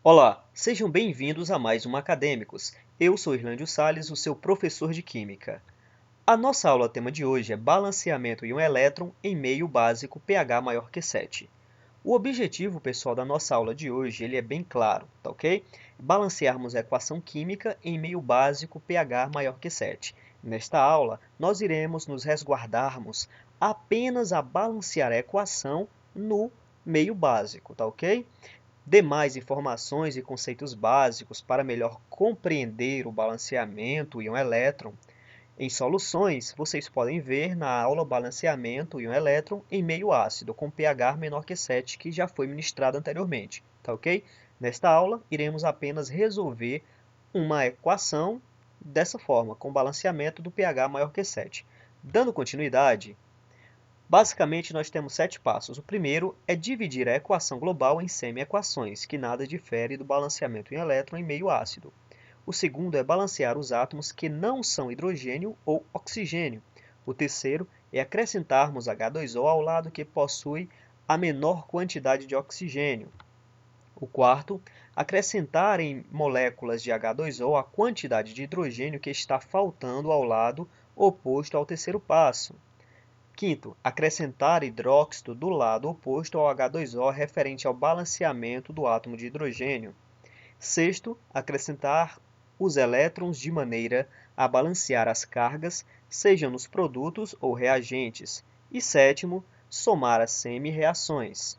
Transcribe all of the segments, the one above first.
Olá, sejam bem-vindos a mais um Acadêmicos. Eu sou Irlândio Salles, o seu professor de Química. A nossa aula tema de hoje é balanceamento íon elétron em meio básico pH maior que 7. O objetivo, pessoal, da nossa aula de hoje ele é bem claro, tá ok? Balancearmos a equação química em meio básico pH maior que 7. Nesta aula, nós iremos nos resguardarmos apenas a balancear a equação no meio básico, tá ok? Demais informações e conceitos básicos para melhor compreender o balanceamento íon elétron em soluções, vocês podem ver na aula Balanceamento íon elétron em meio ácido, com pH menor que 7, que já foi ministrado anteriormente, tá ok? Nesta aula, iremos apenas resolver uma equação dessa forma, com balanceamento do pH maior que 7. Dando continuidade, basicamente, nós temos 7 passos. O primeiro é dividir a equação global em semi-equações, que nada difere do balanceamento em elétron em meio ácido. O segundo é balancear os átomos que não são hidrogênio ou oxigênio. O terceiro é acrescentarmos H2O ao lado que possui a menor quantidade de oxigênio. O quarto, acrescentar em moléculas de H2O a quantidade de hidrogênio que está faltando ao lado oposto ao terceiro passo. Quinto, acrescentar hidróxido do lado oposto ao H2O referente ao balanceamento do átomo de hidrogênio. Sexto, acrescentar os elétrons de maneira a balancear as cargas, seja nos produtos ou reagentes. E sétimo, somar as semi-reações.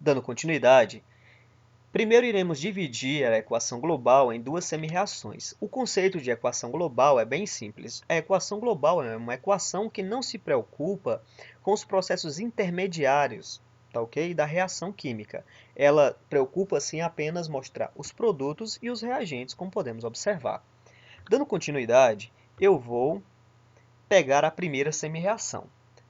Dando continuidade, primeiro iremos dividir a equação global em duas semi-reações. O conceito de equação global é bem simples. A equação global é uma equação que não se preocupa com os processos intermediários, tá ok? Da reação química. Ela preocupa-se em apenas mostrar os produtos e os reagentes, como podemos observar. Dando continuidade, eu vou pegar a primeira semi-reação.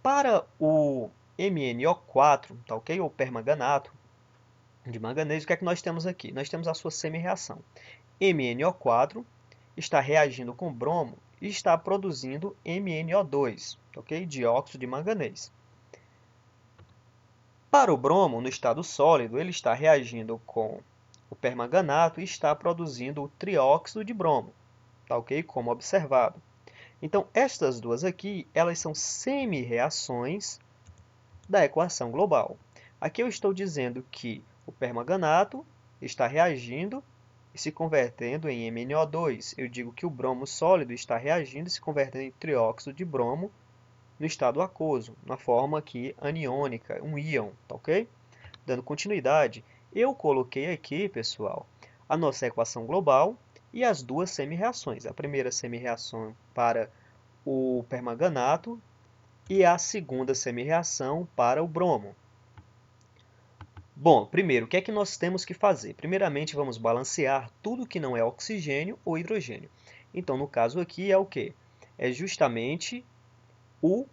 Para o MnO4, tá ok? Ou permanganato de manganês, o que é que nós temos aqui? Nós temos a sua semi-reação. MnO4 está reagindo com bromo e está produzindo MnO2, ok? Dióxido de manganês. Para o bromo, no estado sólido, ele está reagindo com o permanganato e está produzindo o trióxido de bromo, tá ok? Como observado. Então, estas duas aqui, elas são semi-reações da equação global. Aqui eu estou dizendo que o permanganato está reagindo e se convertendo em MnO2. Eu digo que o bromo sólido está reagindo e se convertendo em trióxido de bromo no estado aquoso, na forma aqui aniônica, um íon, tá ok? Dando continuidade, eu coloquei aqui, pessoal, a nossa equação global e as duas semi-reações. A primeira semi-reação para o permanganato e a segunda semi-reação para o bromo. Bom, primeiro, o que é que nós temos que fazer? Primeiramente, vamos balancear tudo que não é oxigênio ou hidrogênio. Então, no caso aqui, é o quê? É justamente o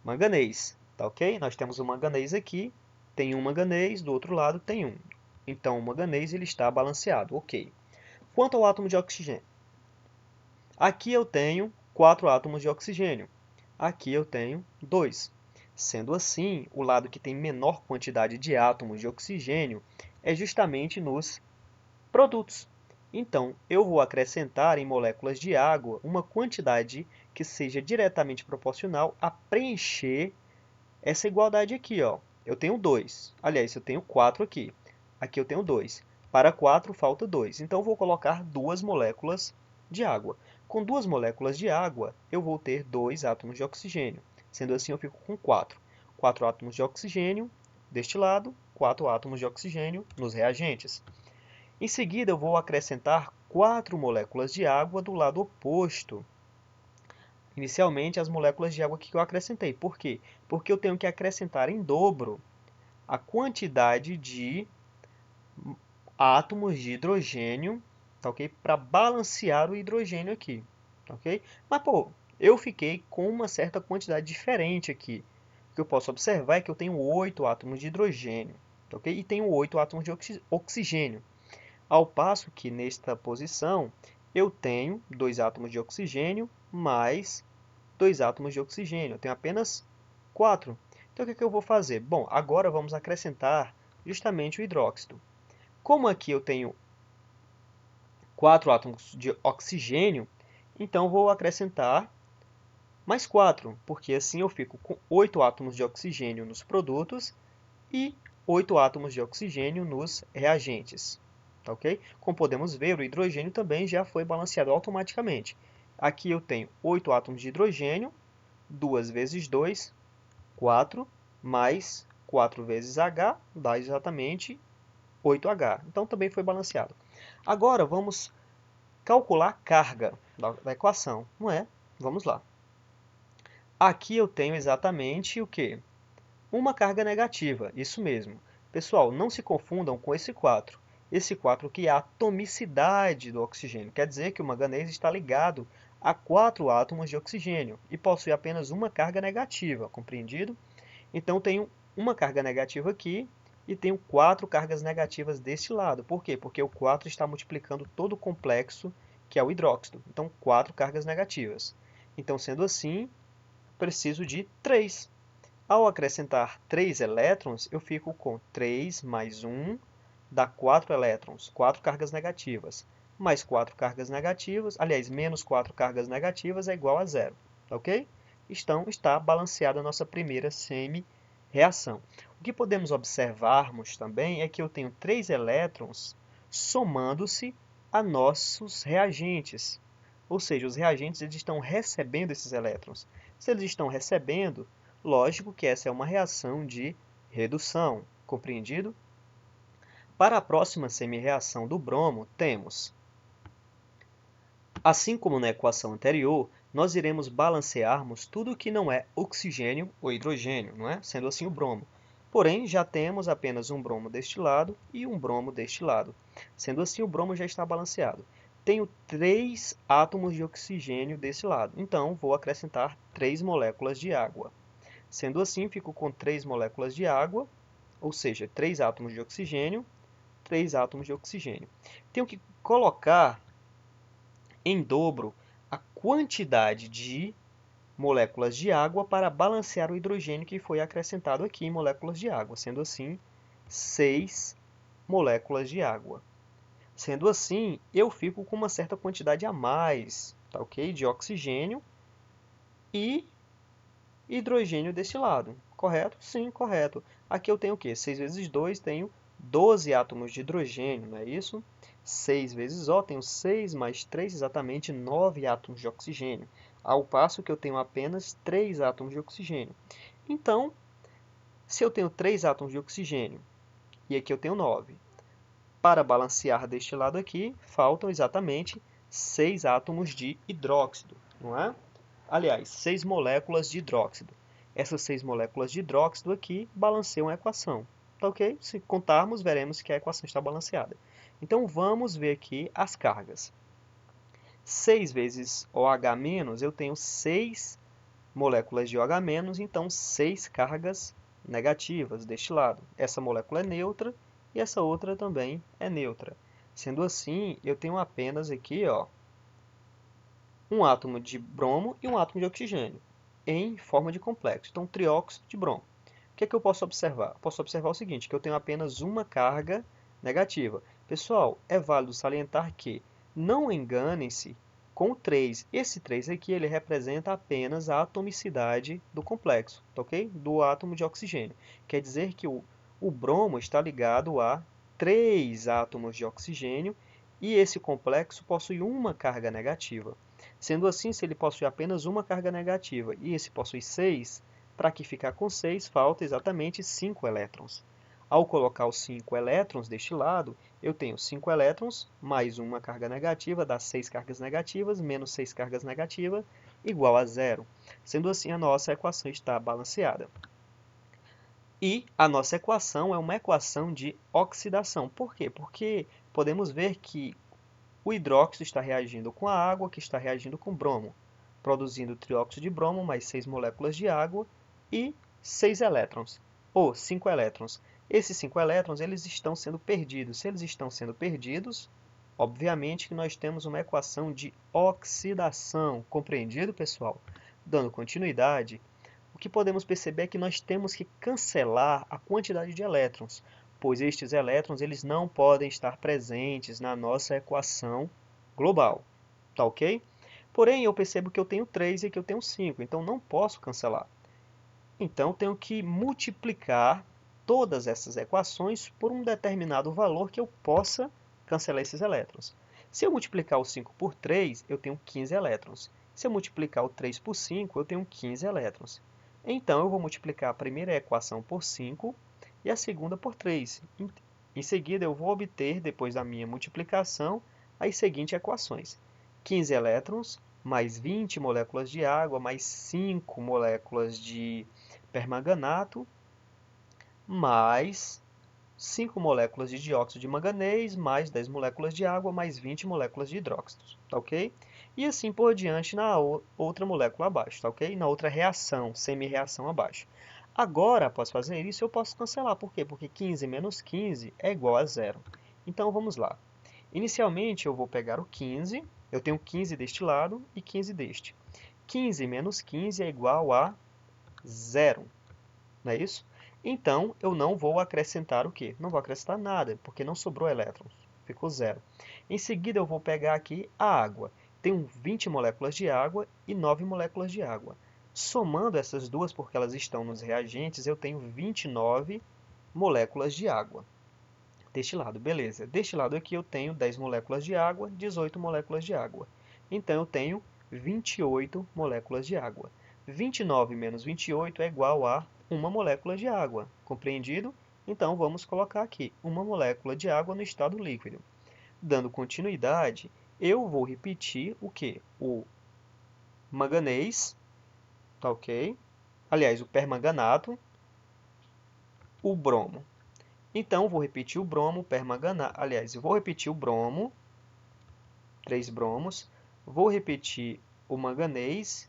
manganês, tá ok? Nós temos o manganês aqui, tem um manganês, do outro lado tem um. Então, o manganês ele está balanceado, ok. Quanto ao átomo de oxigênio? Aqui eu tenho 4 átomos de oxigênio. Aqui eu tenho 2. Sendo assim, o lado que tem menor quantidade de átomos de oxigênio é justamente nos produtos. Então, eu vou acrescentar em moléculas de água uma quantidade que seja diretamente proporcional a preencher essa igualdade aqui, ó. Eu tenho 2. Aliás, eu tenho 4 aqui. Aqui eu tenho 2. Para 4 falta 2. Então, eu vou colocar 2 moléculas de água. Com 2 moléculas de água, eu vou ter 2 átomos de oxigênio. Sendo assim, eu fico com 4. 4 átomos de oxigênio deste lado, 4 átomos de oxigênio nos reagentes. Em seguida, eu vou acrescentar 4 moléculas de água do lado oposto. Inicialmente, as moléculas de água que eu acrescentei. Por quê? Porque eu tenho que acrescentar em dobro a quantidade de átomos de hidrogênio, tá ok? Para balancear o hidrogênio aqui, tá ok? Mas, pô, eu fiquei com uma certa quantidade diferente aqui. O que eu posso observar é que eu tenho 8 átomos de hidrogênio, tá ok? E tenho 8 átomos de oxigênio. Ao passo que, nesta posição, eu tenho 2 átomos de oxigênio mais 2 átomos de oxigênio. Eu tenho apenas 4. Então, o que é que eu vou fazer? Bom, agora vamos acrescentar justamente o hidróxido. Como aqui eu tenho 4 átomos de oxigênio, então vou acrescentar mais 4, porque assim eu fico com 8 átomos de oxigênio nos produtos e 8 átomos de oxigênio nos reagentes. Tá ok? Como podemos ver, o hidrogênio também já foi balanceado automaticamente. Aqui eu tenho 8 átomos de hidrogênio, 2 vezes 2, 4, mais 4 vezes H, dá exatamente 8H. Então também foi balanceado. Agora vamos calcular a carga da equação, não é? Vamos lá. Aqui eu tenho exatamente o quê? Uma carga negativa, isso mesmo. Pessoal, não se confundam com esse 4. Esse 4 aqui é a atomicidade do oxigênio. Quer dizer que o manganês está ligado a 4 átomos de oxigênio e possui apenas uma carga negativa, compreendido? Então, tenho uma carga negativa aqui e tenho 4 cargas negativas deste lado. Por quê? Porque o 4 está multiplicando todo o complexo, que é o hidróxido. Então, 4 cargas negativas. Então, sendo assim, preciso de 3. Ao acrescentar 3 elétrons, eu fico com 3 mais 1 dá 4 elétrons, 4 cargas negativas. Mais 4 cargas negativas, aliás, menos 4 cargas negativas é igual a 0. Ok? Então, está balanceada a nossa primeira semi-reação. O que podemos observarmos também é que eu tenho 3 elétrons somando-se a nossos reagentes. Ou seja, os reagentes eles estão recebendo esses elétrons. Se eles estão recebendo, lógico que essa é uma reação de redução, compreendido? Para a próxima semi-reação do bromo, temos, assim como na equação anterior, nós iremos balancearmos tudo que não é oxigênio ou hidrogênio, não é? Sendo assim o bromo. Porém, já temos apenas um bromo deste lado e um bromo deste lado. Sendo assim, o bromo já está balanceado. Tenho 3 átomos de oxigênio desse lado, então vou acrescentar 3 moléculas de água. Sendo assim, fico com 3 moléculas de água, ou seja, 3 átomos de oxigênio, 3 átomos de oxigênio. Tenho que colocar em dobro a quantidade de moléculas de água para balancear o hidrogênio que foi acrescentado aqui em moléculas de água, sendo assim, 6 moléculas de água. Sendo assim, eu fico com uma certa quantidade a mais, tá ok? De oxigênio e hidrogênio desse lado, correto? Sim, correto. Aqui eu tenho o quê? 6 vezes 2, tenho 12 átomos de hidrogênio, não é isso? 6 vezes O, tenho 6 mais 3, exatamente 9 átomos de oxigênio, ao passo que eu tenho apenas 3 átomos de oxigênio. Então, se eu tenho 3 átomos de oxigênio e aqui eu tenho 9, para balancear deste lado aqui, faltam exatamente 6 átomos de hidróxido, não é? Aliás, 6 moléculas de hidróxido. Essas 6 moléculas de hidróxido aqui balanceiam a equação. Tá ok? Se contarmos, veremos que a equação está balanceada. Então, vamos ver aqui as cargas. 6 vezes OH-, eu tenho 6 moléculas de OH-, então 6 cargas negativas deste lado. Essa molécula é neutra e essa outra também é neutra. Sendo assim, eu tenho apenas aqui, ó, um átomo de bromo e um átomo de oxigênio, em forma de complexo. Então, trióxido de bromo. O que é que eu posso observar? Posso observar o seguinte, que eu tenho apenas uma carga negativa. Pessoal, é válido salientar que não enganem-se com o 3. Esse 3 aqui ele representa apenas a atomicidade do complexo, tá ok? Do átomo de oxigênio. Quer dizer que o bromo está ligado a 3 átomos de oxigênio e esse complexo possui uma carga negativa. Sendo assim, se ele possui apenas uma carga negativa e esse possui 6, para que ficar com 6, falta exatamente 5 elétrons. Ao colocar os 5 elétrons deste lado, eu tenho 5 elétrons mais uma carga negativa, dá 6 cargas negativas, menos 6 cargas negativas, igual a 0. Sendo assim, a nossa equação está balanceada. E a nossa equação é uma equação de oxidação. Por quê? Porque podemos ver que o hidróxido está reagindo com a água, que está reagindo com bromo, produzindo trióxido de bromo mais 6 moléculas de água e 6 elétrons, ou 5 elétrons. Esses 5 elétrons eles estão sendo perdidos. Se eles estão sendo perdidos, obviamente que nós temos uma equação de oxidação. Compreendido, pessoal? Dando continuidade, o que podemos perceber é que nós temos que cancelar a quantidade de elétrons, pois estes elétrons eles não podem estar presentes na nossa equação global, tá ok? Porém, eu percebo que eu tenho 3 e que eu tenho 5, então não posso cancelar. Então, tenho que multiplicar todas essas equações por um determinado valor que eu possa cancelar esses elétrons. Se eu multiplicar o 5 por 3, eu tenho 15 elétrons. Se eu multiplicar o 3 por 5, eu tenho 15 elétrons. Então, eu vou multiplicar a primeira equação por 5 e a segunda por 3. Em seguida, eu vou obter, depois da minha multiplicação, as seguintes equações. 15 elétrons, mais 20 moléculas de água, mais 5 moléculas de permanganato, mais 5 moléculas de dióxido de manganês, mais 10 moléculas de água, mais 20 moléculas de hidróxido, tá ok? E assim por diante na outra molécula abaixo, tá ok? Na outra reação, semi-reação abaixo. Agora, após fazer isso, eu posso cancelar. Por quê? Porque 15 menos 15 é igual a zero. Então, vamos lá. Inicialmente, eu vou pegar o 15, eu tenho 15 deste lado e 15 deste. 15 menos 15 é igual a zero, não é isso? Então, eu não vou acrescentar o quê? Não vou acrescentar nada, porque não sobrou elétrons, ficou zero. Em seguida, eu vou pegar aqui a água. Tenho 20 moléculas de água e 9 moléculas de água. Somando essas duas, porque elas estão nos reagentes, eu tenho 29 moléculas de água. Deste lado, beleza. Deste lado aqui eu tenho 10 moléculas de água, 18 moléculas de água. Então, eu tenho 28 moléculas de água. 29 menos 28 é igual a uma molécula de água. Compreendido? Então, vamos colocar aqui uma molécula de água no estado líquido. Dando continuidade, eu vou repetir o quê? O manganês, tá ok? Aliás, o permanganato, o bromo. Então, vou repetir o bromo, permanganato. Aliás, eu vou repetir o bromo, 3 bromos. Vou repetir o manganês.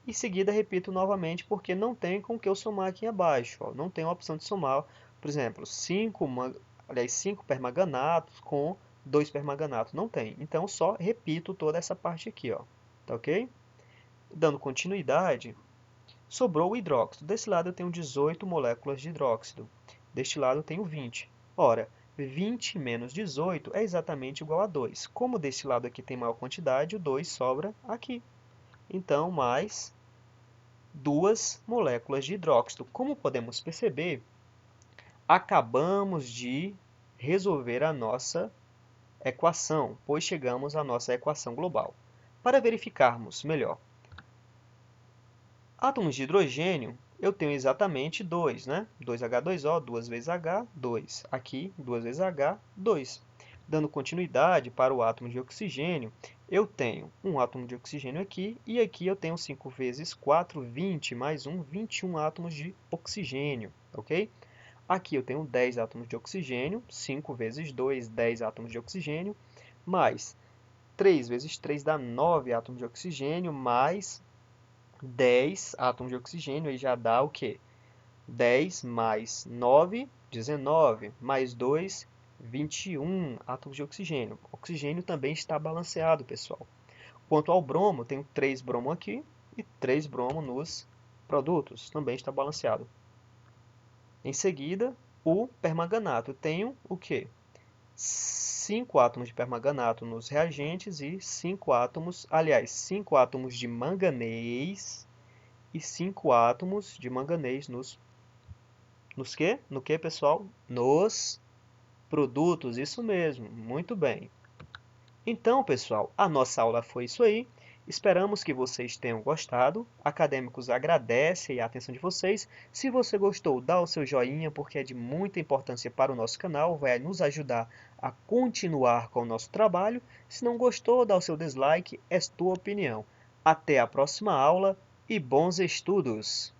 Em seguida, repito novamente, porque não tem com que eu somar aqui abaixo. Ó. Não tem a opção de somar, por exemplo, 5 permanganatos com 2 permanganatos. Não tem. Então, só repito toda essa parte aqui. Ó. Tá ok? Dando continuidade, sobrou o hidróxido. Desse lado eu tenho 18 moléculas de hidróxido. Deste lado eu tenho 20. Ora, 20 menos 18 é exatamente igual a 2. Como deste lado aqui tem maior quantidade, o 2 sobra aqui. Então, mais 2 moléculas de hidróxido. Como podemos perceber, acabamos de resolver a nossa equação, pois chegamos à nossa equação global. Para verificarmos melhor, átomos de hidrogênio, eu tenho exatamente 2, né? 2H2O, 2 vezes H, 2. Aqui, 2 vezes H, 2. Dando continuidade para o átomo de oxigênio, eu tenho um átomo de oxigênio aqui, e aqui eu tenho 5 vezes 4, 20, mais 1, 21 átomos de oxigênio, ok? Aqui eu tenho 10 átomos de oxigênio, 5 vezes 2, 10 átomos de oxigênio, mais 3 vezes 3 dá 9 átomos de oxigênio, mais 10 átomos de oxigênio, aí já dá o quê? 10 mais 9, 19, mais 2, 21 átomos de oxigênio. O oxigênio também está balanceado, pessoal. Quanto ao bromo, tenho 3 bromo aqui e 3 bromo nos produtos, também está balanceado. Em seguida, o permanganato. Tenho o quê? 5 átomos de permanganato nos reagentes e 5 átomos, aliás, 5 átomos de manganês e 5 átomos de manganês nos quê? No que, pessoal? Nos produtos, isso mesmo, muito bem. Então, pessoal, a nossa aula foi isso aí. Esperamos que vocês tenham gostado. Acadêmicos agradecem a atenção de vocês. Se você gostou, dá o seu joinha, porque é de muita importância para o nosso canal, vai nos ajudar a continuar com o nosso trabalho. Se não gostou, dá o seu dislike, é tua opinião. Até a próxima aula e bons estudos!